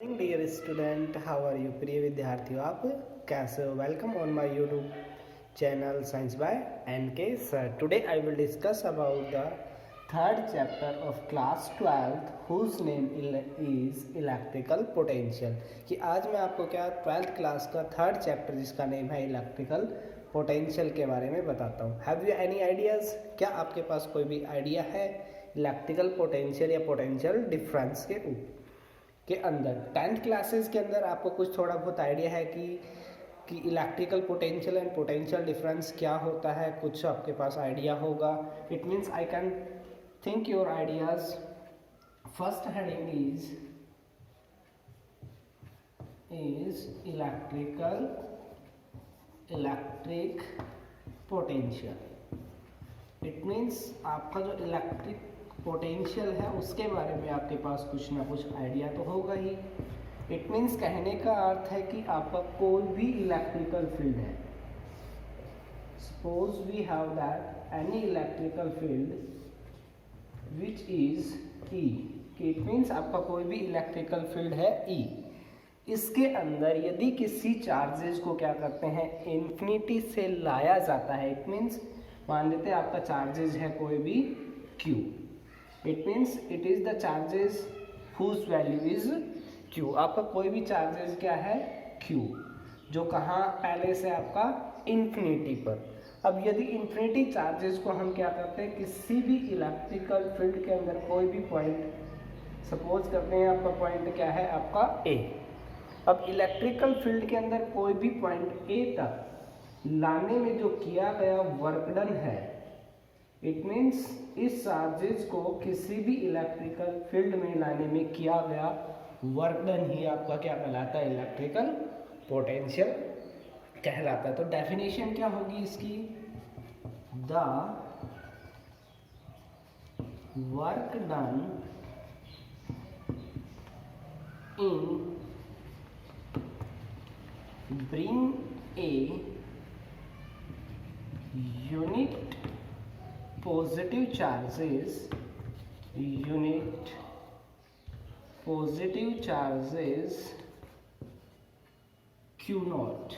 Dear student, how are you? प्रिय विद्यार्थियों, आप कैसे हो? Welcome on my YouTube channel science by NK sir. Today I will discuss about the third chapter of class 12th whose name is electrical potential. कि आज मैं आपको क्या 12th क्लास का थर्ड चैप्टर जिसका नेम है इलेक्ट्रिकल पोटेंशियल के बारे में बताता हूँ. Have you any ideas? क्या आपके पास कोई भी आइडिया है इलेक्ट्रिकल पोटेंशियल या पोटेंशियल डिफरेंस के अंदर? 10th क्लासेस के अंदर आपको कुछ थोड़ा बहुत आइडिया है कि electrical potential and potential difference क्या होता है? कुछ आपके पास आइडिया होगा. It means I can think your ideas. First heading is electric potential. It means आपका जो इलेक्ट्रिक पोटेंशियल है उसके बारे में आपके पास कुछ ना कुछ आइडिया तो होगा ही. इट मीन्स कहने का अर्थ है कि आपका कोई भी इलेक्ट्रिकल फील्ड है. Suppose we have that any electrical field which is E. It means आपका कोई भी इलेक्ट्रिकल फील्ड है E. इसके अंदर यदि किसी चार्जेस को क्या करते हैं, इन्फिनिटी से लाया जाता है. इट मीन्स मान लेते हैं आपका चार्जेस है कोई भी Q. It means it is the charges whose value is Q. आपका कोई भी चार्जेस क्या है Q, जो कहाँ पहले से आपका इन्फिनिटी पर. अब यदि इन्फिनिटी चार्जेस को हम क्या करते हैं, किसी भी इलेक्ट्रिकल फील्ड के अंदर कोई भी पॉइंट सपोज करते हैं, आपका पॉइंट क्या है आपका A. अब इलेक्ट्रिकल फील्ड के अंदर कोई भी पॉइंट A तक लाने में जो किया गया वर्क डन है, इट मीन्स इस चार्जेस को किसी भी इलेक्ट्रिकल फील्ड में लाने में किया गया वर्क डन ही आपका क्या कहलाता है, इलेक्ट्रिकल पोटेंशियल कहलाता है. तो डेफिनेशन क्या होगी इसकी? The work done in bring a unit positive charges Q naught.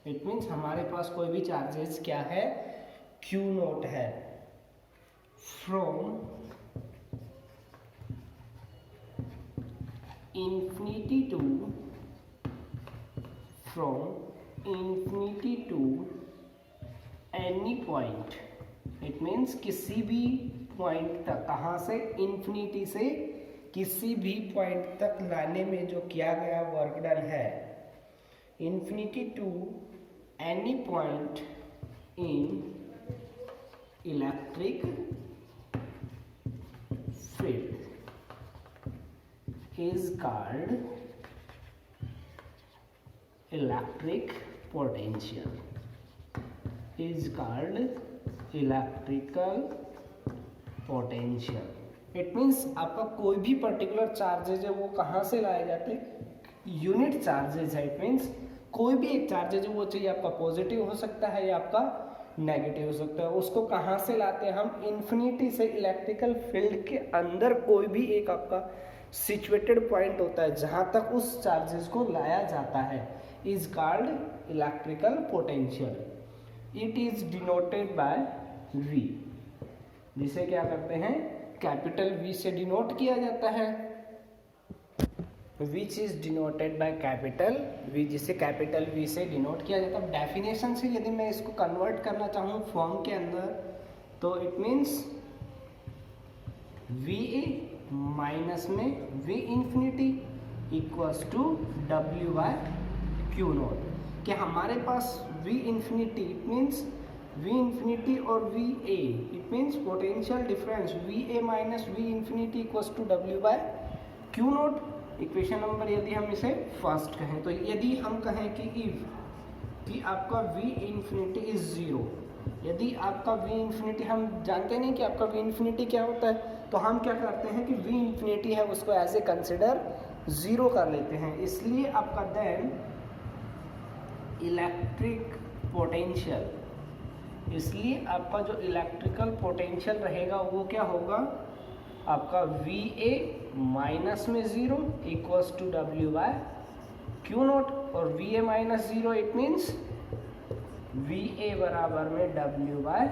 It means हमारे पास कोई भी चार्जेस क्या है, Q नॉट है. From infinity to any point. It means किसी भी पॉइंट तक, कहाँ से, इन्फिनिटी से किसी भी पॉइंट तक लाने में जो किया गया वर्क डन है, infinity to any point in electric field is called electric potential. Is called electrical potential. It means आपका कोई भी पर्टिकुलर चार्जेज है वो कहाँ से लाए जाते हैं, यूनिट चार्जेज है. इट मीन्स कोई भी एक चार्जेज है वो चाहिए आपका पॉजिटिव हो सकता है या आपका नेगेटिव हो सकता है. उसको कहाँ से लाते हैं हम, इन्फिनिटी से. इलेक्ट्रिकल फील्ड के अंदर कोई भी एक आपका सिचुएटेड पॉइंट होता है जहाँ तक उस चार्जेस को लाया जाता है, is called electrical potential. It is denoted by V, जिसे क्या करते हैं, कैपिटल V से डिनोट किया जाता है. Which is denoted by capital V, जिसे कैपिटल V से डिनोट किया जाता है. डेफिनेशन से यदि मैं इसको कन्वर्ट करना चाहूँ फॉर्म के अंदर, तो इट मीन्स VA माइनस में V infinity equals to W by Q naught. कि हमारे पास V infinity, it means V infinity और VA, it means potential difference VA minus V infinity equals to W by Q naught. Equation number यदि हम इसे first कहें, तो यदि हम कहें कि इफ कि आपका V इन्फिनिटी इज ज़ीरो, यदि आपका V इन्फिनिटी, हम जानते नहीं कि आपका V इन्फिनिटी क्या होता है, तो हम क्या करते हैं कि V इन्फिनिटी है उसको एज ए कंसिडर ज़ीरो कर लेते हैं. इसलिए आपका देन इलेक्ट्रिक पोटेंशियल, इसलिए आपका जो इलेक्ट्रिकल पोटेंशियल रहेगा वो क्या होगा, आपका VA माइनस में 0 equals to W by Q naught, और VA minus 0 it means VA बराबर में W बाय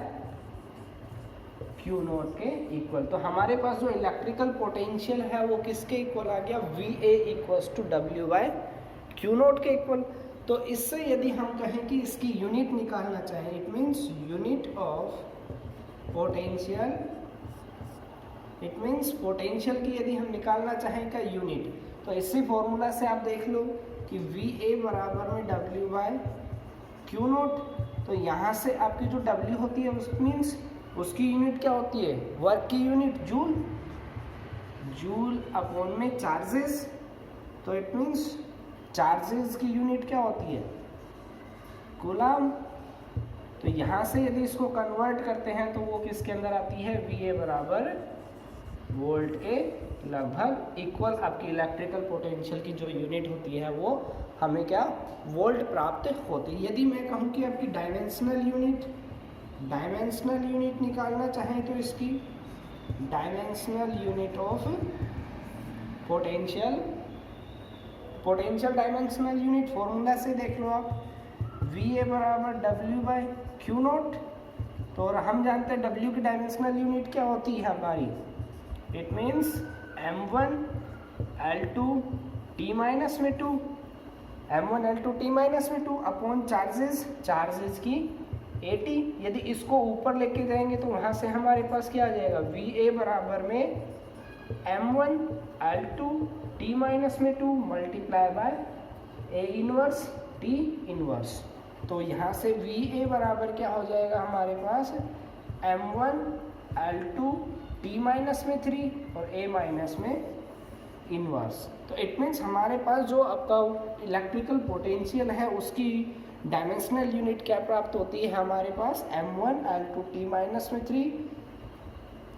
क्यू नॉट के इक्वल। तो हमारे पास जो इलेक्ट्रिकल पोटेंशियल है वो किसके इक्वल आ गया, VA equals to W by Q naught के इक्वल। तो इससे यदि हम कहें कि इसकी यूनिट निकालना चाहें, it means unit of potential, it means potential की यदि हम निकालना चाहें का यूनिट, तो इसी फॉर्मूला से आप देख लो कि VA बराबर में W बाय क्यू नॉट। तो यहाँ से आपकी जो W होती है उस मीन्स उसकी यूनिट क्या होती है, वर्क की यूनिट जूल, जूल अपॉन में चार्जेस। तो इट मीन्स चार्जेस की यूनिट क्या होती है, कूलम। तो यहाँ से यदि इसको कन्वर्ट करते हैं तो वो किसके अंदर आती है, VA बराबर वोल्ट के लगभग इक्वल। आपकी इलेक्ट्रिकल पोटेंशियल की जो यूनिट होती है वो हमें क्या, वोल्ट प्राप्त होती है। यदि मैं कहूँ कि आपकी डायमेंशनल यूनिट निकालना चाहें तो इसकी dimensional unit of potential, dimensional unit formula से देख लो आप, VA बराबर W बाय क्यू नॉट। तो और हम जानते हैं W की डायमेंशनल यूनिट क्या होती है हमारी, it means M1 L2 T minus में 2, M1 L2 T माइनस में 2 अपॉन चार्जेस की 80। यदि इसको ऊपर लेके जाएंगे तो वहाँ से हमारे पास क्या आ जाएगा, VA बराबर में M1 L2 T माइनस में 2 multiply by A inverse T inverse. तो यहाँ से VA बराबर क्या हो जाएगा हमारे पास, M1 L2 T माइनस में 3 और A माइनस में इनवर्स। तो इट मीन्स हमारे पास जो आपका इलेक्ट्रिकल पोटेंशियल है उसकी डायमेंशनल यूनिट क्या प्राप्त होती है हमारे पास, M1 L2 T माइनस में 3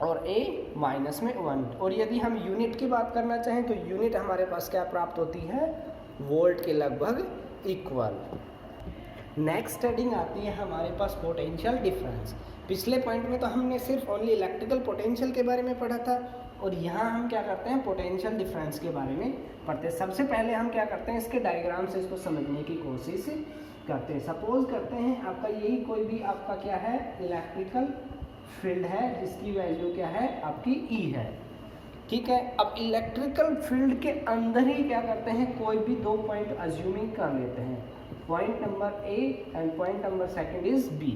और A माइनस में 1। और यदि हम यूनिट की बात करना चाहें तो यूनिट हमारे पास क्या प्राप्त होती है, वोल्ट के लगभग इक्वल। नेक्स्ट हेडिंग आती है हमारे पास पोटेंशियल डिफरेंस। पिछले पॉइंट में तो हमने सिर्फ ओनली इलेक्ट्रिकल पोटेंशियल के बारे में पढ़ा था, और यहाँ हम क्या करते हैं, पोटेंशियल डिफरेंस के बारे में पढ़ते हैं। सबसे पहले हम क्या करते हैं, इसके डायग्राम से इसको समझने की कोशिश करते हैं। सपोज करते हैं आपका यही कोई भी आपका क्या है, इलेक्ट्रिकल फील्ड है जिसकी वैल्यू क्या है आपकी E है, ठीक है। अब इलेक्ट्रिकल फील्ड के अंदर ही क्या करते हैं, कोई भी दो पॉइंट अज्यूमिंग कर लेते हैं, point number A and point number second is B।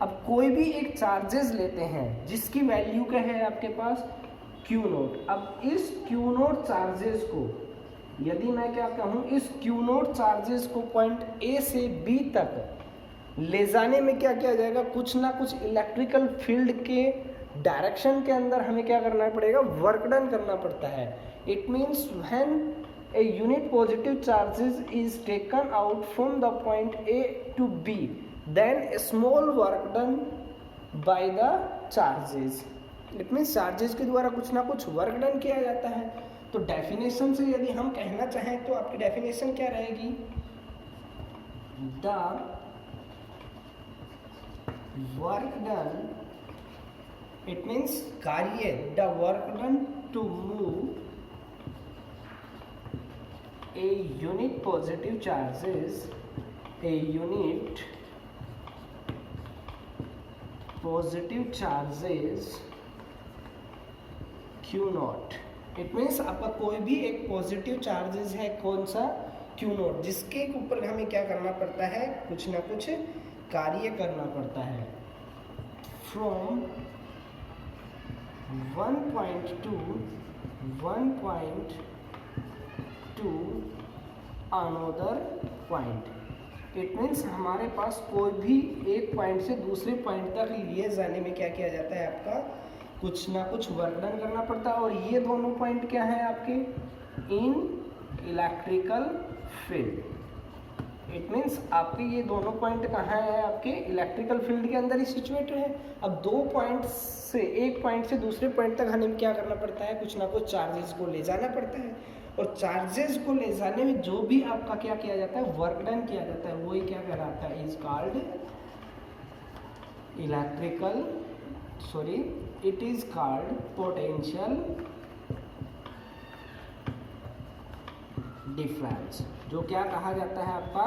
अब कोई भी एक चार्जेस लेते हैं जिसकी वैल्यू क्या है आपके पास, Q नोट। अब इस Q नोट चार्जेस को यदि मैं क्या कहूँ, इस Q नोट चार्जेस को पॉइंट A से B तक ले जाने में क्या किया जाएगा, कुछ ना कुछ इलेक्ट्रिकल फील्ड के डायरेक्शन के अंदर हमें क्या करना पड़ेगा, वर्क डन करना पड़ता है। It means when a unit positive charges is taken out from the point A to B, then a small work done by the charges. It means charges के द्वारा कुछ ना कुछ वर्क डन किया जाता है। तो डेफिनेशन से यदि हम कहना चाहें तो आपकी डेफिनेशन क्या रहेगी, the work done, it means कार्य, the work done to move a unit positive charges, a unit positive charges Q naught. It means आपका कोई भी एक पॉजिटिव चार्जेस है, कौन सा, Q नॉट, जिसके ऊपर हमें क्या करना पड़ता है, कुछ ना कुछ कार्य करना पड़ता है। From 1 point two another point. It means हमारे पास कोई भी एक पॉइंट से दूसरे पॉइंट तक लिए जाने में क्या किया जाता है, आपका कुछ ना कुछ वर्क डन करना पड़ता है। और ये दोनों पॉइंट क्या है आपके, in electrical field. It means आपके ये दोनों पॉइंट कहाँ है, आपके इलेक्ट्रिकल फील्ड के अंदर ही सिचुएटेड है। अब दो पॉइंट से, एक पॉइंट से दूसरे पॉइंट तक हमें क्या करना पड़ता है, कुछ ना कुछ चार्जेस को ले जाना पड़ता है। और चार्जेस को ले जाने में जो भी आपका क्या किया जाता है, वर्क डन किया जाता है, वही क्या कहलाता है, is called electrical, sorry, it is called potential difference, जो क्या कहा जाता है आपका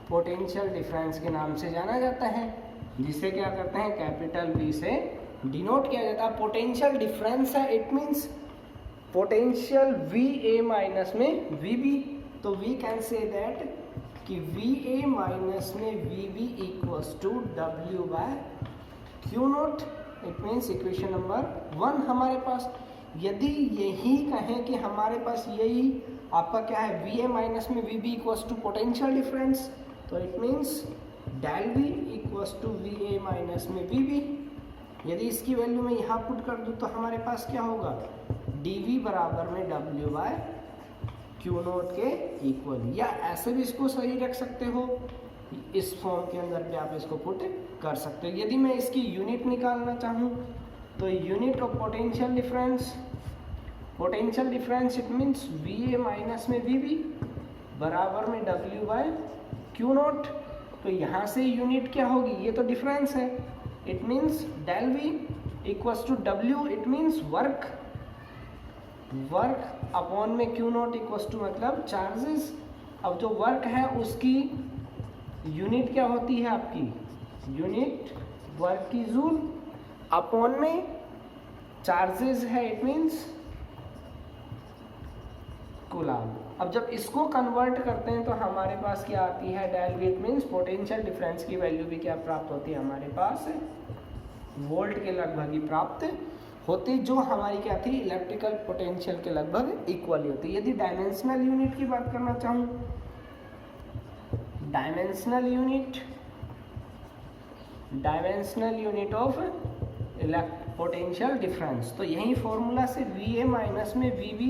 पोटेंशियल डिफरेंस के नाम से जाना जाता है, जिसे क्या करते हैं कैपिटल V से डिनोट किया जाता है। पोटेंशियल डिफरेंस है, it means potential VA minus में VB, तो वी कैन से दैट कि VA माइनस में VB equals to W by Q naught. It means equation number 1 हमारे पास। यदि यही कहें कि हमारे पास यही आपका क्या है VA माइनस में VB equals to potential difference, तो it means del V equals to VA minus में VB। यदि इसकी वैल्यू मैं यहाँ पुट कर दूँ तो हमारे पास क्या होगा dV बराबर में W बाय Q नोट के इक्वल, या ऐसे भी इसको सही रख सकते हो, इस फॉर्म के अंदर भी आप इसको पुट कर सकते हो। यदि मैं इसकी यूनिट निकालना चाहूँ तो unit of potential difference it means VA minus में VB बराबर में W बाय Q नोट। तो यहाँ से यूनिट क्या होगी, ये तो डिफरेंस है, it means del V equals to W, it means work upon में Q नोट इक्वल्स टू मतलब चार्जेस। अब जो वर्क है उसकी यूनिट क्या होती है आपकी, यूनिट वर्क की जूल अपॉन में चार्जेस है, इट मीन्स कूलाम। अब जब इसको कन्वर्ट करते हैं तो हमारे पास क्या आती है del V, it means potential difference की वैल्यू भी क्या प्राप्त होती है हमारे पास वोल्ट के लगभग ही प्राप्त होती, जो हमारी क्या थी इलेक्ट्रिकल पोटेंशियल के लगभग इक्वल ही होती। यदि डायमेंशनल यूनिट की बात करना चाहूँ, dimensional unit of potential difference, तो यही फॉर्मूला से VA माइनस में VB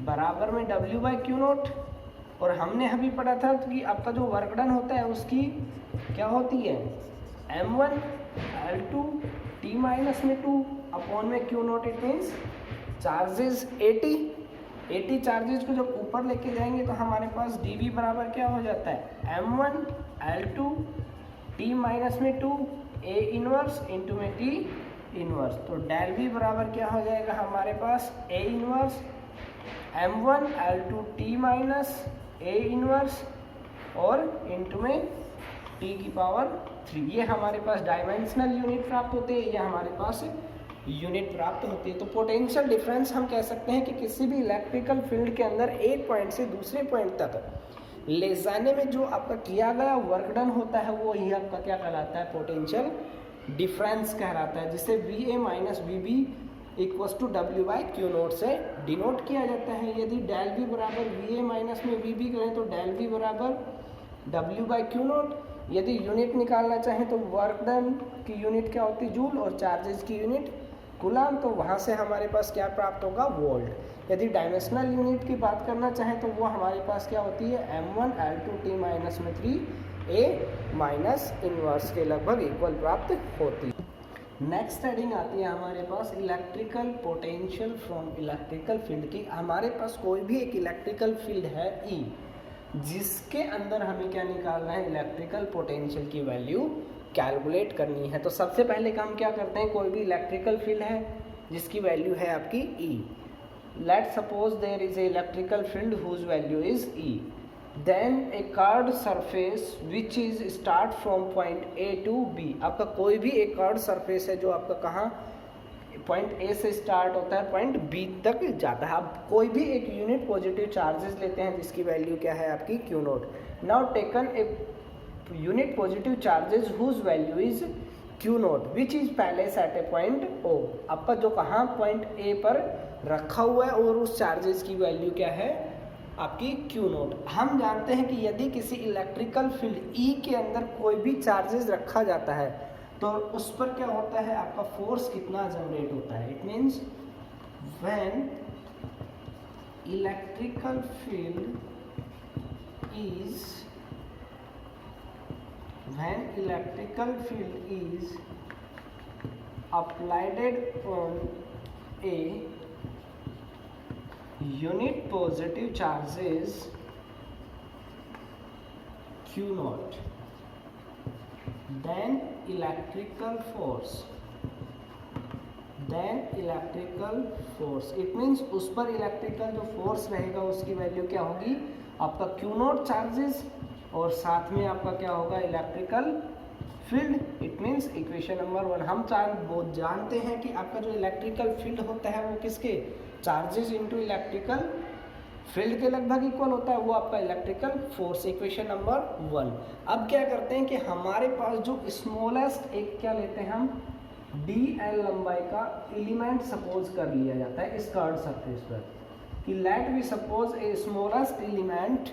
बराबर में W बाई Q नोट। और हमने अभी पढ़ा था कि आपका जो वर्क डन होता है उसकी क्या होती है M1 L2 T माइनस में 2 अपॉन में Q naught, it means charges 80 charges को जब ऊपर लेके जाएंगे तो हमारे पास dV बराबर क्या हो जाता है M1 L2 T माइनस में 2 A इनवर्स इंटू में T इनवर्स। तो डेल V बराबर क्या हो जाएगा हमारे पास A inverse M1 L2 T minus A inverse और इंटू में T की पावर 3। ये हमारे पास डायमेंशनल यूनिट प्राप्त होते हैं, ये हमारे पास यूनिट प्राप्त होती है। तो पोटेंशियल डिफरेंस हम कह सकते हैं कि किसी भी इलेक्ट्रिकल फील्ड के अंदर एक पॉइंट से दूसरे पॉइंट तक ले जाने में जो आपका किया गया वर्क डन होता है वो ही आपका क्या कहलाता है पोटेंशियल डिफरेंस कहलाता है, जिसे VA minus VB equals to W by Q naught से डिनोट किया जाता है। यदि डेल V बराबर VA माइनस में VB करें तो डेल V बराबर W बाई Q नोट। यदि यूनिट निकालना चाहें तो वर्क डन की यूनिट क्या होती है जूल और चार्जेस की यूनिट कूलाम, तो वहाँ से हमारे पास क्या प्राप्त होगा वोल्ट। यदि डायमेंशनल यूनिट की बात करना चाहें तो वो हमारे पास क्या होती है M1 L2 T माइनस में 3 A माइनस इनवर्स के लगभग इक्वल प्राप्त होती है। नेक्स्ट हेडिंग आती है हमारे पास electrical potential from electrical field की। हमारे पास कोई भी एक इलेक्ट्रिकल फील्ड है E, जिसके अंदर हमें क्या निकालना है इलेक्ट्रिकल पोटेंशियल की वैल्यू कैलकुलेट करनी है। तो सबसे पहले काम क्या करते हैं, कोई भी इलेक्ट्रिकल फील्ड है जिसकी वैल्यू है आपकी E। Let suppose there is a electrical field whose value is E, then a curved surface which is start from point A to B। आपका कोई भी एक कर्व्ड सरफेस है जो आपका कहाँ पॉइंट A से स्टार्ट होता है पॉइंट B तक जाता है। आप कोई भी एक यूनिट पॉजिटिव चार्जेस लेते हैं जिसकी वैल्यू क्या है आपकी Q naught. Now taken a unit positive charges whose value is Q naught which is placed at a point O। आपका जो कहाँ पॉइंट A पर रखा हुआ है और उस चार्जेस की वैल्यू क्या है आपकी Q नोट। हम जानते हैं कि यदि किसी इलेक्ट्रिकल फील्ड E के अंदर कोई भी चार्जेस रखा जाता है तो उस पर क्या होता है आपका फोर्स कितना जनरेट होता है। It means when electrical field is applied on a unit positive charges Q naught, then electrical force then electrical force, it means उस पर इलेक्ट्रिकल जो फोर्स रहेगा उसकी वैल्यू क्या होगी, आपका क्यू नॉट चार्जेस और साथ में आपका क्या होगा, electrical field. It means equation number 1 हम बहुत जानते हैं कि आपका जो इलेक्ट्रिकल फील्ड होता है वो किसके, चार्जेस इनटू इलेक्ट्रिकल फील्ड के लगभग इक्वल होता है, वो आपका इलेक्ट्रिकल फोर्स, इक्वेशन नंबर 1। अब क्या करते हैं कि हमारे पास जो स्मॉलेस्ट एक क्या लेते हैं हम, dl लंबाई का एलिमेंट सपोज कर लिया जाता है इस कर्व सरफेस पर, कि let we suppose a smallest element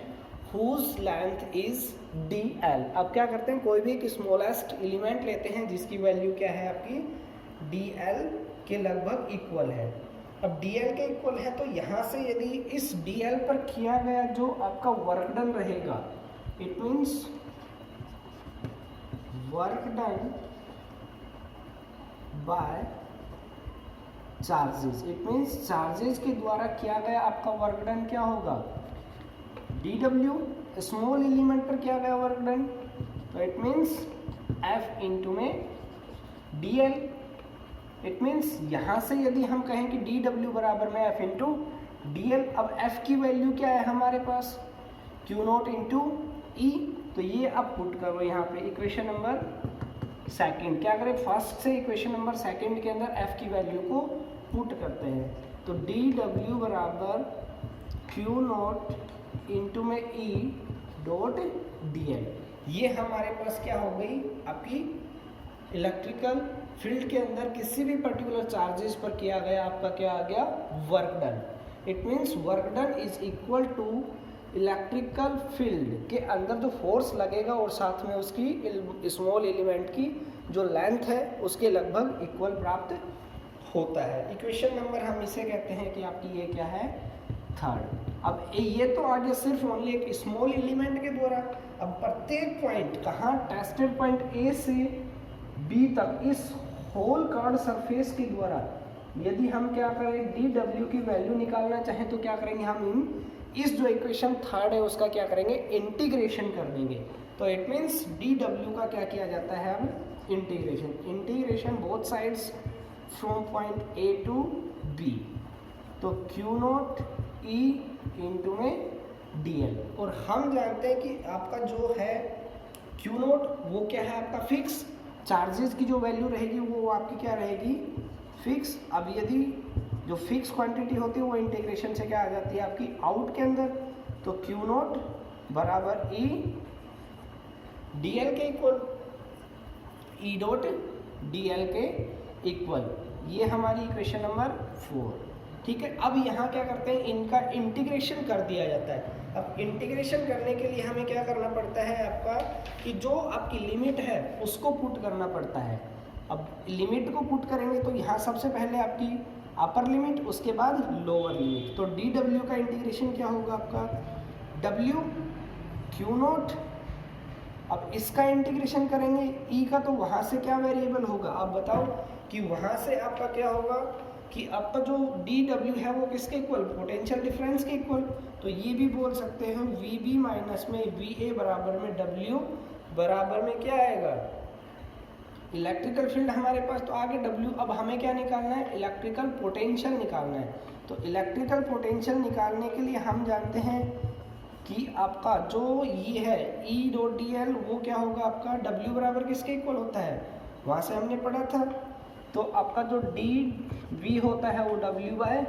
whose length is dl। अब क्या करते हैं, कोई भी एक स्मॉलेस्ट एलिमेंट लेते हैं जिसकी वैल्यू क्या है आपकी dl के लगभग इक्वल है। अब dl के इक्वल है तो यहाँ से यदि इस dl पर किया गया जो आपका वर्क डन रहेगा, it means work done by charges, it means charges के द्वारा किया गया आपका वर्क डन क्या होगा, dw, स्मॉल एलिमेंट पर किया गया वर्क डन, तो इट मीन्स f इंटू में dl। इट मीन्स यहाँ से यदि हम कहें कि dw बराबर में f इंटू dl, अब f की वैल्यू क्या है हमारे पास, q नॉट इंटू ई, तो ये अब पुट करो यहाँ पे इक्वेशन नंबर सेकंड, क्या करें फर्स्ट से इक्वेशन नंबर सेकंड के अंदर f की वैल्यू को पुट करते हैं, तो dw बराबर q नॉट इंटू में e डॉट dl, ये हमारे पास क्या हो गई आपकी इलेक्ट्रिकल फील्ड के अंदर किसी भी पर्टिकुलर चार्जेस पर किया गया आपका क्या आ गया, work done. It means work done is equal to electrical field के अंदर जो फोर्स लगेगा और साथ में उसकी स्मॉल एलिमेंट की जो लेंथ है उसके लगभग इक्वल प्राप्त होता है। इक्वेशन नंबर हम इसे कहते हैं कि आपकी ये क्या है, थर्ड। अब ये तो आ गया सिर्फ ओनली एक स्मॉल एलिमेंट के द्वारा। अब प्रत्येक पॉइंट कहाँ, टेस्टेड पॉइंट ए से बी तक इस होल कर्व सरफेस के द्वारा यदि हम क्या करें dw की वैल्यू निकालना चाहें तो क्या करेंगे, हम इस जो इक्वेशन थर्ड है उसका क्या करेंगे, इंटीग्रेशन कर देंगे। तो इट मीन्स dw का क्या किया जाता है, अब integration both sides from point a to b, तो q नॉट ई इंटू में dl। और हम जानते हैं कि आपका जो है q नॉट वो क्या है आपका फिक्स, चार्जेस की जो वैल्यू रहेगी वो आपकी क्या रहेगी, फिक्स। अब यदि जो फिक्स क्वांटिटी होती है वो इंटीग्रेशन से क्या आ जाती है आपकी आउट के अंदर, तो q नॉट बराबर ई dl के इक्वल, ई डॉट dl के इक्वल, ये हमारी इक्वेशन नंबर 4। ठीक है, अब यहाँ क्या करते हैं, इनका इंटीग्रेशन कर दिया जाता है। अब इंटीग्रेशन करने के लिए हमें क्या करना पड़ता है आपका, कि जो आपकी लिमिट है उसको पुट करना पड़ता है। अब लिमिट को पुट करेंगे तो यहाँ सबसे पहले आपकी अपर लिमिट, उसके बाद लोअर लिमिट, तो dw का इंटीग्रेशन क्या होगा आपका, w q नॉट। अब इसका इंटीग्रेशन करेंगे e का, तो वहाँ से क्या वेरिएबल होगा, आप बताओ, कि वहाँ से आपका क्या होगा कि आपका जो dw है वो किसके इक्वल, पोटेंशियल डिफरेंस के इक्वल। तो ये भी बोल सकते हैं vb माइनस में va बराबर में w बराबर में क्या आएगा, इलेक्ट्रिकल फील्ड हमारे पास तो आगे w। अब हमें क्या निकालना है, इलेक्ट्रिकल पोटेंशियल निकालना है। तो इलेक्ट्रिकल पोटेंशियल निकालने के लिए हम जानते हैं कि आपका जो ये है E डॉट dl वो क्या होगा आपका, w बराबर किसके इक्वल होता है, वहाँ से हमने पढ़ा था। तो आपका जो dv होता है वो w बाय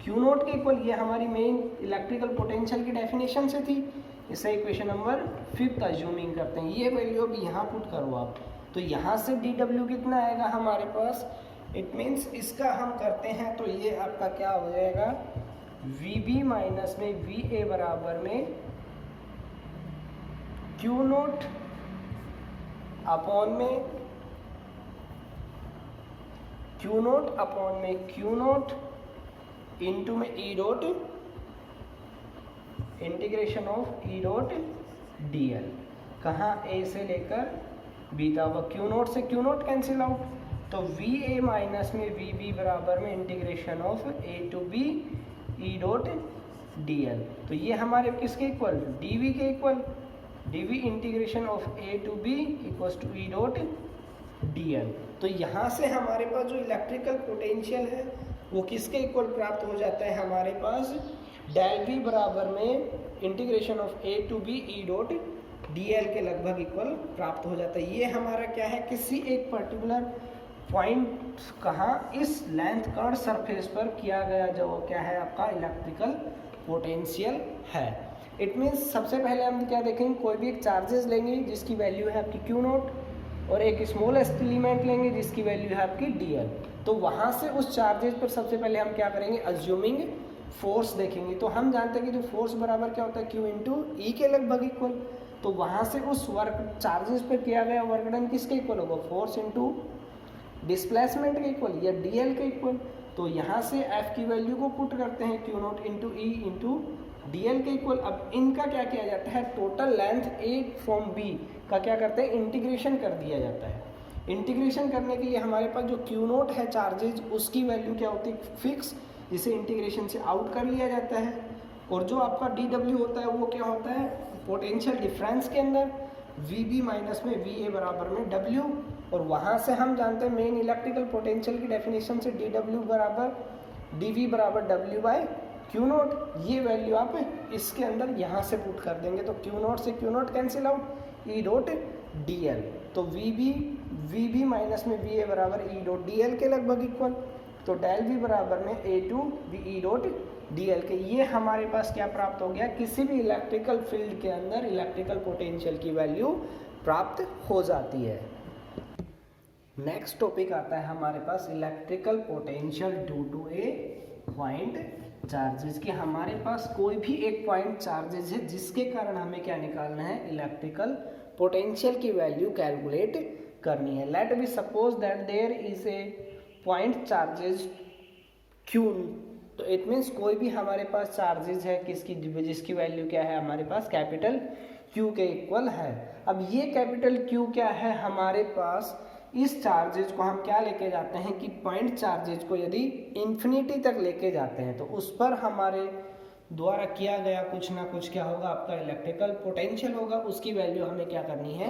q नॉट के इक्वल, ये हमारी मेन इलेक्ट्रिकल पोटेंशियल की डेफिनेशन से थी। इसे इक्वेशन नंबर 5 अज्यूमिंग करते हैं, ये वैल्यू भी यहाँ पुट करो आप, तो यहाँ से dw कितना आएगा हमारे पास, इट मीन्स इसका हम करते हैं तो ये आपका क्या हो जाएगा, vb माइनस में va बराबर में q नॉट अपॉन में q नॉट इंटू में e dot integration of e dot dl, कहाँ a से लेकर b तक। अब q नॉट से q नॉट कैंसिल आउट, तो va माइनस में vb बराबर में integration of a to b e dot dl, तो ये हमारे किसके इक्वल, dv के equal, dv integration of a to b equals to e dot dl। तो यहाँ से हमारे पास जो इलेक्ट्रिकल पोटेंशियल है वो किसके इक्वल प्राप्त हो जाता है हमारे पास, डेल वी बराबर में integration of a to b e dot dl के लगभग इक्वल प्राप्त हो जाता है। ये हमारा क्या है, किसी एक पर्टिकुलर पॉइंट कहाँ, इस लेंथ कर्व सरफेस पर किया गया जो क्या है आपका इलेक्ट्रिकल पोटेंशियल है। इट मीन्स सबसे पहले हम क्या देखेंगे, कोई भी एक चार्जेस लेंगे जिसकी वैल्यू है आपकी क्यू नॉट, और एक स्मॉलेस्ट एलिमेंट लेंगे जिसकी वैल्यू है आपकी dl। तो वहाँ से उस चार्जेस पर सबसे पहले हम क्या करेंगे, अज्यूमिंग फोर्स देखेंगे। तो हम जानते हैं कि जो फोर्स बराबर क्या होता है, क्यू इंटू ई के लगभग इक्वल। तो वहाँ से उस वर्क चार्जेस पर किया गया वर्क डन किसके इक्वल होगा, फोर्स इंटू डिस्प्लेसमेंट के इक्वल या dl के इक्वल। तो यहाँ से f की वैल्यू को पुट करते हैं Q not into E into dl के इक्वल। अब इनका क्या किया जाता है, total length a from b का क्या करते हैं, इंटीग्रेशन कर दिया जाता है। इंटीग्रेशन करने के लिए हमारे पास जो क्यू नॉट है चार्जेज, उसकी वैल्यू क्या होती है, फिक्स, जिसे इंटीग्रेशन से आउट कर लिया जाता है। और जो आपका dw होता है वो क्या होता है, पोटेंशियल डिफरेंस के अंदर vb माइनस में va बराबर में w। और वहाँ से हम जानते हैं मेन इलेक्ट्रिकल पोटेंशियल की डेफिनेशन से dw बराबर dv बराबर w बाई क्यू नॉट। ये वैल्यू आप इसके अंदर यहाँ से पुट कर देंगे तो क्यू नॉट से Q not cancel out, E dot dl। तो vb माइनस में va बराबर ई डॉट dl के लगभग इक्वल। तो डेल v बराबर में a to b e dot dl के। ये हमारे पास क्या प्राप्त हो गया, किसी भी इलेक्ट्रिकल फील्ड के अंदर इलेक्ट्रिकल पोटेंशियल की वैल्यू प्राप्त हो जाती है। नेक्स्ट टॉपिक आता है हमारे पास electrical potential due to a point charges. कि हमारे पास कोई भी एक पॉइंट चार्जेस है जिसके कारण हमें क्या निकालना है, इलेक्ट्रिकल पोटेंशियल की वैल्यू कैलकुलेट करनी है। Let be suppose that there is a point charges Q. तो इट मीन्स कोई भी हमारे पास चार्जेस है किसकी, जिसकी वैल्यू क्या है हमारे पास कैपिटल क्यू के इक्वल है। अब ये कैपिटल क्यू क्या है हमारे पास, इस चार्जेज को हम क्या लेके जाते हैं कि पॉइंट चार्जेज को यदि इन्फिनिटी तक लेके जाते हैं तो उस पर हमारे द्वारा किया गया कुछ ना कुछ क्या होगा, आपका इलेक्ट्रिकल पोटेंशियल होगा। उसकी वैल्यू हमें क्या करनी है,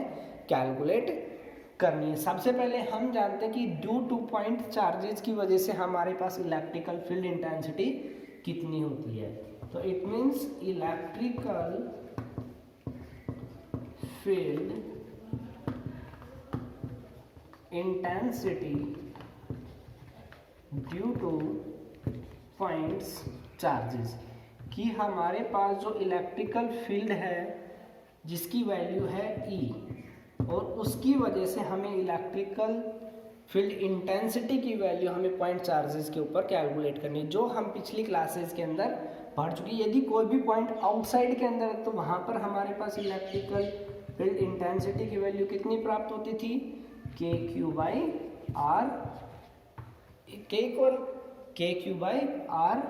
कैलकुलेट करनी है। सबसे पहले हम जानते हैं कि ड्यू टू पॉइंट चार्जेज की वजह से हमारे पास इलेक्ट्रिकल फील्ड इंटेंसिटी कितनी होती है। तो it means electrical field intensity due two points charges. कि हमारे पास जो इलेक्ट्रिकल फील्ड है जिसकी वैल्यू है E, और उसकी वजह से हमें इलेक्ट्रिकल फील्ड इंटेंसिटी की वैल्यू हमें पॉइंट चार्जेस के ऊपर कैलकुलेट करनी है, जो हम पिछली क्लासेस के अंदर पढ़ चुकी है। यदि कोई भी पॉइंट आउटसाइड के अंदर है तो वहाँ पर हमारे पास इलेक्ट्रिकल फील्ड इंटेंसिटी की वैल्यू कितनी प्राप्त होती थी, के क्यू बाई आर, के इक्वल के क्यू बाई आर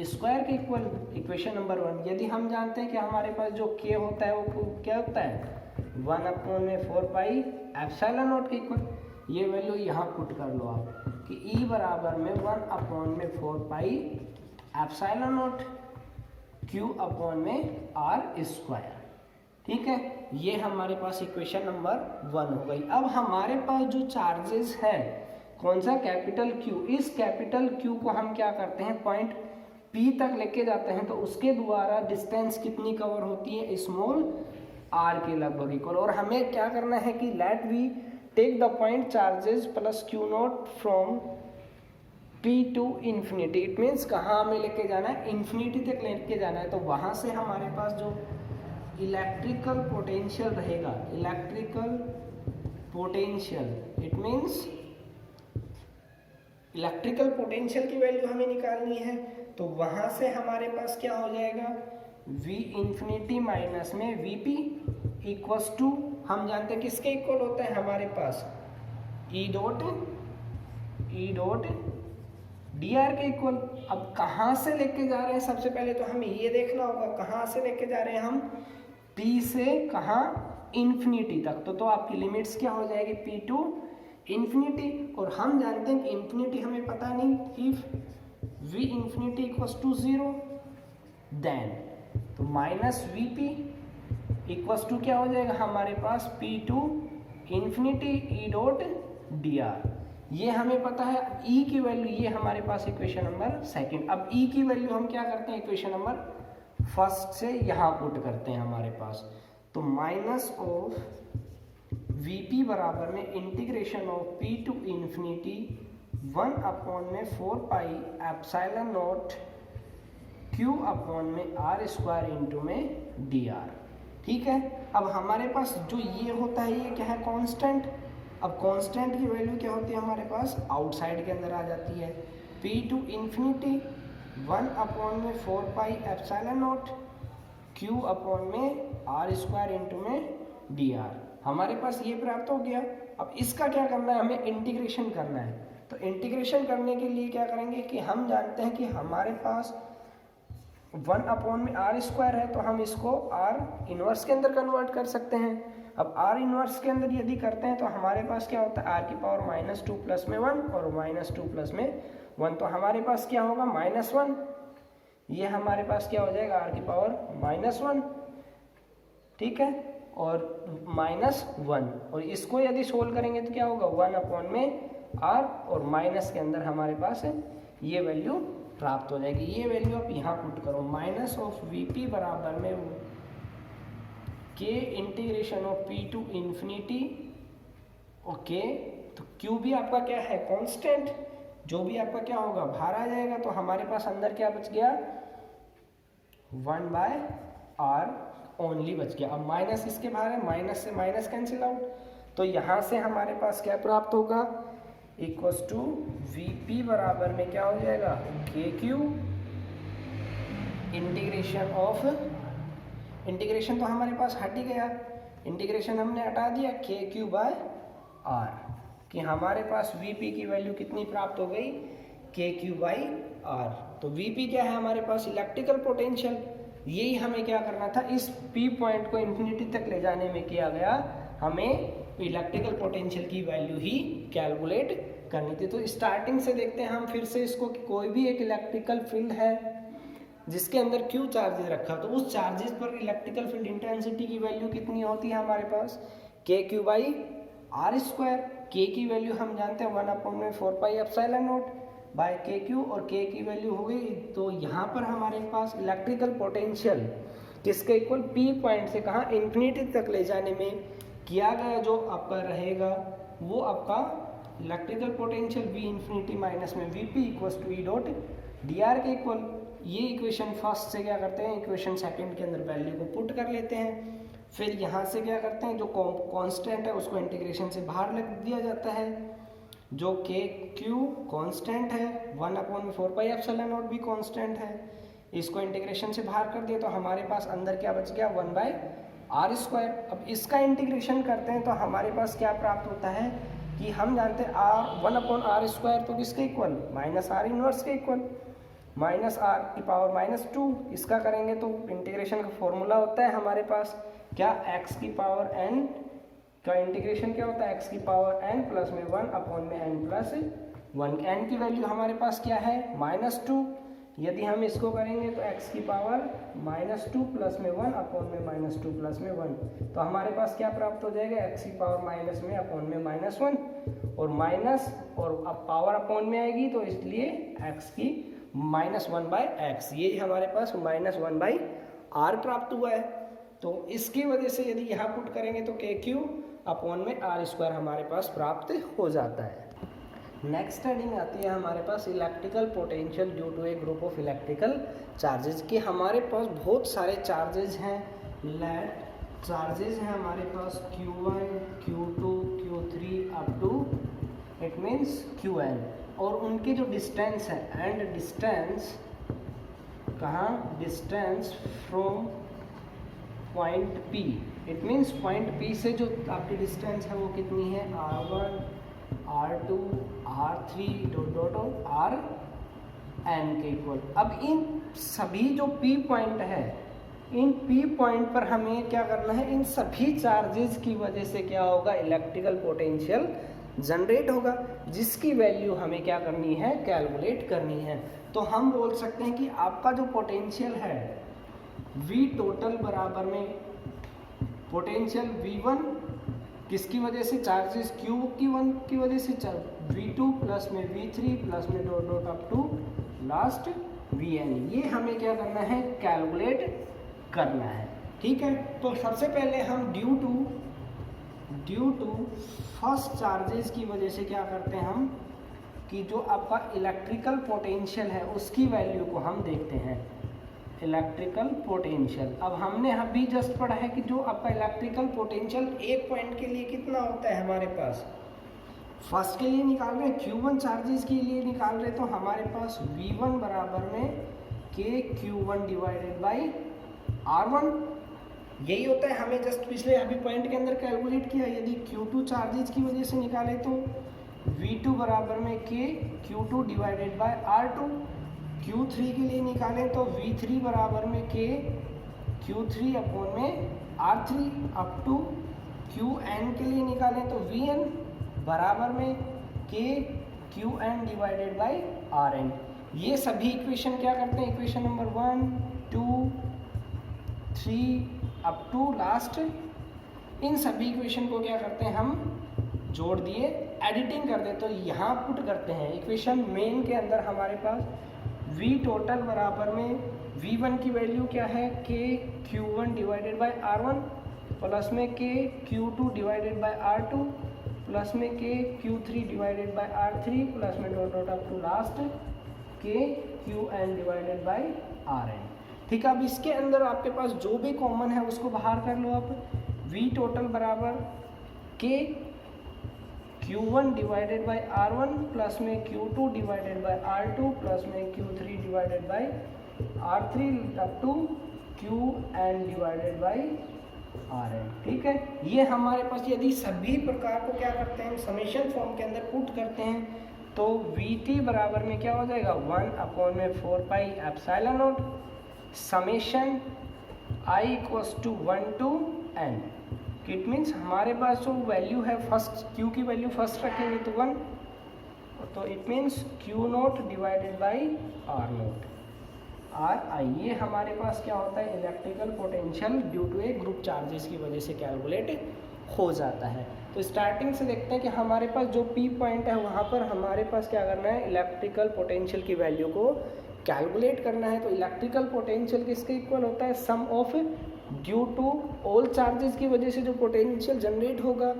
स्क्वायर के इक्वल। Equation number 1। यदि हम जानते हैं कि हमारे पास जो के होता है वो क्या होता है, 1/4 पाई एप्सिलॉन नॉट के इक्वल। ये वैल्यू यहाँ पुट कर लो आप कि E बराबर में 1/4 पाई एप्सिलॉन नॉट Q अपॉन में आर स्क्वायर। ठीक है, ये हमारे पास इक्वेशन नंबर 1 हो गई। अब हमारे पास जो चार्जेस है कौन सा, कैपिटल Q। इस कैपिटल Q को हम क्या करते हैं, पॉइंट P तक लेके जाते हैं तो उसके द्वारा डिस्टेंस कितनी कवर होती है, स्मॉल r के लगभग इक्वल। और हमें क्या करना है कि let we take the point charges plus Q naught from P to infinity. It means कहाँ हमें लेके जाना है, इन्फिनिटी तक लेके जाना है। तो वहाँ से हमारे पास जो इलेक्ट्रिकल पोटेंशियल रहेगा, electrical potential, it means electrical potential की वैल्यू हमें निकालनी है। तो वहाँ से हमारे पास क्या हो जाएगा, V इंफिनिटी माइनस में Vp इक्वल्स टू, हम जानते हैं किसके इक्वल होता है हमारे पास, E डॉट dr के इक्वल। अब कहाँ से लेके जा रहे हैं, सबसे पहले तो हमें ये देखना होगा कहाँ से लेके जा रहे हैं हम, P से कहाँ, इन्फिनिटी तक। तो आपकी लिमिट्स क्या हो जाएगी, P टू इन्फिनिटी। और हम जानते हैं कि इन्फिनिटी हमें पता नहीं, if V infinity equals to 0 then तो माइनस Vp इक्वल्स टू क्या हो जाएगा हमारे पास, P to infinity E dot dr। ये हमें पता है। E की वैल्यू, ये हमारे पास इक्वेशन नंबर सेकंड। अब E की वैल्यू हम क्या करते हैं, इक्वेशन नंबर फर्स्ट से यहाँ पुट करते हैं हमारे पास। तो माइनस ऑफ Vp बराबर में integration of P to infinity 1 upon में 4 pi epsilon naught Q upon में R स्क्वायर इंटू में dr। ठीक है। अब हमारे पास जो ये होता है ये क्या है, कांस्टेंट। अब कांस्टेंट की वैल्यू क्या होती है हमारे पास, आउटसाइड के अंदर आ जाती है। P टू इन्फिनिटी 1 अपॉन में 4 pi epsilon naught Q upon में R स्क्वायर इंटू में dr। हमारे पास ये प्राप्त हो गया। अब इसका क्या करना है, हमें इंटीग्रेशन करना है। तो इंटीग्रेशन करने के लिए क्या करेंगे कि हम जानते हैं कि हमारे पास 1 अपॉन में R स्क्वायर है, तो हम इसको R इनवर्स के अंदर कन्वर्ट कर सकते हैं। अब R इनवर्स के अंदर यदि करते हैं तो हमारे पास क्या होता है, R की पावर -2 प्लस में 1 और -2 प्लस में 1, तो हमारे पास क्या होगा -1। ये हमारे पास क्या हो जाएगा, R की पावर -1, ठीक है, और -1, और इसको यदि सोल्व करेंगे तो क्या होगा 1 अपॉन में R और माइनस के अंदर हमारे पास ये वैल्यू प्राप्त हो जाएगी। ये वैल्यू आप यहाँ पुट करो, माइनस ऑफ Vp बराबर में K integration of P to infinity. Okay, तो Q भी आपका क्या है, कांस्टेंट, जो भी आपका क्या होगा बाहर आ जाएगा। तो हमारे पास अंदर क्या बच गया, 1/r ओनली बच गया। अब माइनस इसके बाहर है, माइनस से माइनस कैंसिल आउट, तो यहाँ से हमारे पास क्या प्राप्त होगा, इक्वल्स टू Vp बराबर में क्या हो जाएगा, KQ इंटीग्रेशन ऑफ, इंटीग्रेशन तो हमारे पास हट ही गया, इंटीग्रेशन हमने हटा दिया KQ/r, कि हमारे पास Vp की वैल्यू कितनी प्राप्त हो गई, KQ/r। तो Vp क्या है हमारे पास, इलेक्ट्रिकल पोटेंशियल। यही हमें क्या करना था, इस P पॉइंट को इन्फिनिटी तक ले जाने में किया गया, हमें इलेक्ट्रिकल पोटेंशियल की वैल्यू ही कैलकुलेट करनी थी। तो स्टार्टिंग से देखते हैं हम फिर से इसको, कि कोई भी एक इलेक्ट्रिकल फील्ड है जिसके अंदर Q चार्जेस रखा, तो उस चार्जेस पर इलेक्ट्रिकल फील्ड इंटेंसिटी की वैल्यू कितनी होती है हमारे पास, KQ/r स्क्वायर। K की वैल्यू हम जानते हैं 1 अपॉन में 4 pi epsilon naught by KQ, और K की वैल्यू हो गई। तो यहाँ पर हमारे पास इलेक्ट्रिकल पोटेंशियल किसके इक्वल, P पॉइंट से कहाँ, इन्फिनिटी तक ले जाने में किया गया जो आपका रहेगा वो आपका electrical potential V infinity minus में Vp equals to E dot dr के इक्वल। ये इक्वेशन फर्स्ट से क्या करते हैं, इक्वेशन सेकंड के अंदर वैल्यू को पुट कर लेते हैं। फिर यहाँ से क्या करते हैं, जो कांस्टेंट है उसको इंटीग्रेशन से बाहर रख दिया जाता है। जो KQ कांस्टेंट है, 1 अपॉन में 4 पाई एप्सिलॉन नॉट भी कांस्टेंट है, इसको इंटीग्रेशन से बाहर कर दिया तो हमारे पास अंदर क्या बच गया, 1/r स्क्वायर। अब इसका इंटीग्रेशन करते हैं तो हमारे पास क्या प्राप्त होता है, कि हम जानते हैं R 1 अपॉन r स्क्वायर तो किसके इक्वल, -r इनवर्स के इक्वल, -r की पावर -2। इसका करेंगे तो इंटीग्रेशन का फॉर्मूला होता है हमारे पास क्या, x की पावर n का इंटीग्रेशन क्या होता है, x की पावर n प्लस में 1 अपॉन में n प्लस 1। n की वैल्यू हमारे पास क्या है, -2। यदि हम इसको करेंगे तो x की पावर -2 प्लस में 1 अपॉन में -2 प्लस में 1, तो हमारे पास क्या प्राप्त हो जाएगा, x की पावर माइनस में अपॉन में -1 और माइनस, और अब पावर अपॉन में आएगी तो इसलिए x की -1/x, ये हमारे पास -1/r प्राप्त हुआ है। तो इसकी वजह से यदि यहाँ पुट करेंगे तो KQ अपॉन में r स्क्वायर हमारे पास प्राप्त हो जाता है। नेक्स्ट हेडिंग आती है हमारे पास electrical potential due to a group of electrical charges, कि हमारे पास बहुत सारे चार्जेस हैं, लेट चार्जेस हैं हमारे पास Q1, Q2, Q3 up to it means Qn, और उनकी जो डिस्टेंस है, एंड डिस्टेंस कहाँ, distance from point P, it means point P से जो आपकी डिस्टेंस है वो कितनी है, R1, R2, R3 dot dot और Rn के इक्वल। अब इन सभी जो P पॉइंट है, इन P पॉइंट पर हमें क्या करना है, इन सभी चार्जेस की वजह से क्या होगा, इलेक्ट्रिकल पोटेंशियल जनरेट होगा, जिसकी वैल्यू हमें क्या करनी है, कैलकुलेट करनी है। तो हम बोल सकते हैं कि आपका जो पोटेंशियल है V टोटल बराबर में पोटेंशियल V1 किसकी वजह से, चार्जेस Q की वन की वजह से, V2 प्लस में V3 प्लस में dot dot up to last Vn। ये हमें क्या करना है, कैलकुलेट करना है। ठीक है, तो सबसे पहले हम ड्यू टू फर्स्ट चार्जेस की वजह से क्या करते हैं हम, कि जो आपका इलेक्ट्रिकल पोटेंशियल है उसकी वैल्यू को हम देखते हैं। इलेक्ट्रिकल पोटेंशियल, अब हमने अभी जस्ट पढ़ा है कि जो आपका इलेक्ट्रिकल पोटेंशियल एक पॉइंट के लिए कितना होता है हमारे पास, फर्स्ट के लिए निकाल रहे हैं, Q1 चार्जेस के लिए निकाल रहे, तो हमारे पास V1 बराबर में KQ1 डिवाइडेड बाई R1 यही होता है। हमें जस्ट पिछले अभी पॉइंट के अंदर कैलकुलेट किया, यदि Q2 चार्जेस की वजह से निकाले तो V2 बराबर में KQ2 divided by R2। Q3 के लिए निकालें तो V3 बराबर में KQ3 अपॉन में R3 अप टू Qn के लिए निकालें तो Vn बराबर में KQn डिवाइडेड बाय Rn। ये सभी इक्वेशन क्या करते हैं, equation number 1, 2, 3 up to last, इन सभी इक्वेशन को क्या करते हैं हम जोड़ दिए, एडिटिंग कर दे, तो यहाँ पुट करते हैं इक्वेशन मेन के अंदर हमारे पास V टोटल बराबर में V1 की वैल्यू क्या है, KQ1 divided by R1 plus में KQ2 divided by R2 plus में KQ3 divided by R3 plus में dot dot up to last KQn divided by Rn। ठीक है, अब इसके अंदर आपके पास जो भी कॉमन है उसको बाहर कर लो आप। V टोटल बराबर KQ1 divided by R1 plus में Q2 divided by R2 plus में Q3 divided by R3 up to Qn divided by Rn। ठीक है, ये हमारे पास यदि सभी प्रकार को क्या करते हैं, समेशन फॉर्म के अंदर पुट करते हैं तो Vt बराबर में क्या हो जाएगा, 1 अपॉन में 4 pi epsilon naught summation I equals to 1 to n। It means हमारे पास जो वैल्यू है फर्स्ट Q की वैल्यू फर्स्ट रखेंगे तो 1, तो it means Q naught divided by R naught Ri। ये हमारे पास क्या होता है, electrical potential due to a group charges की वजह से कैलकुलेट हो जाता है। तो स्टार्टिंग से देखते हैं कि हमारे पास जो P पॉइंट है वहाँ पर हमारे पास क्या करना है, इलेक्ट्रिकल पोटेंशियल की वैल्यू को कैलकुलेट करना है। तो इलेक्ट्रिकल पोटेंशियल किसके इक्वल होता है, sum of due to all charges की वजह से जो पोटेंशियल जनरेट होगा,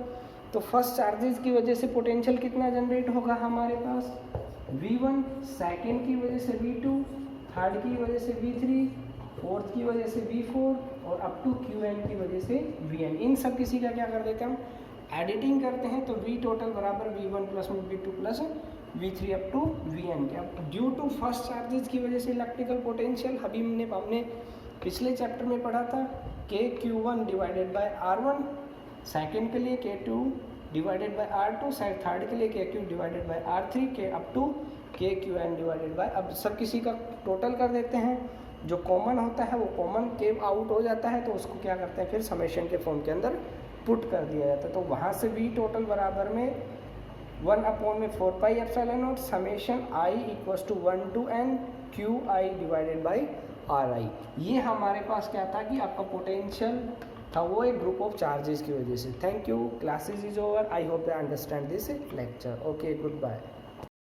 तो फर्स्ट चार्जेस की वजह से पोटेंशियल कितना जनरेट होगा हमारे पास V1, सेकेंड की वजह से V2, थर्ड की वजह से V3, फोर्थ की वजह से V4 और अप टू Qn की वजह से Vn। इन सब किसी का क्या कर देते हैं हम एडिटिंग करते हैं, तो V टोटल बराबर V1 प्लस में V2 plus V3 up to Vn के। अब ड्यू टू फर्स्ट चार्जेस की वजह से इलेक्ट्रिकल पोटेंशियल अभी हमने पिछले चैप्टर में पढ़ा था KQ1 divided by R1, second के लिए K2 divided by R2, third के लिए KQ डिवाइडेड बाय R3 के up to KQn divided by, अब सब किसी का टोटल कर देते हैं, जो कॉमन होता है वो कॉमन के आउट हो जाता है, तो उसको क्या करते हैं फिर समेशन के फॉर्म के अंदर पुट कर दिया जाता है। तो वहाँ से V टोटल बराबर में 1 अपॉन में 4 pi epsilon naught summation I equals to 1 to n Qi divided by Ri। ये हमारे पास क्या था कि आपका पोटेंशियल था वो एक ग्रुप ऑफ चार्जेस की वजह से। Thank you, classes is over, I hope they understand this lecture. Okay, good bye.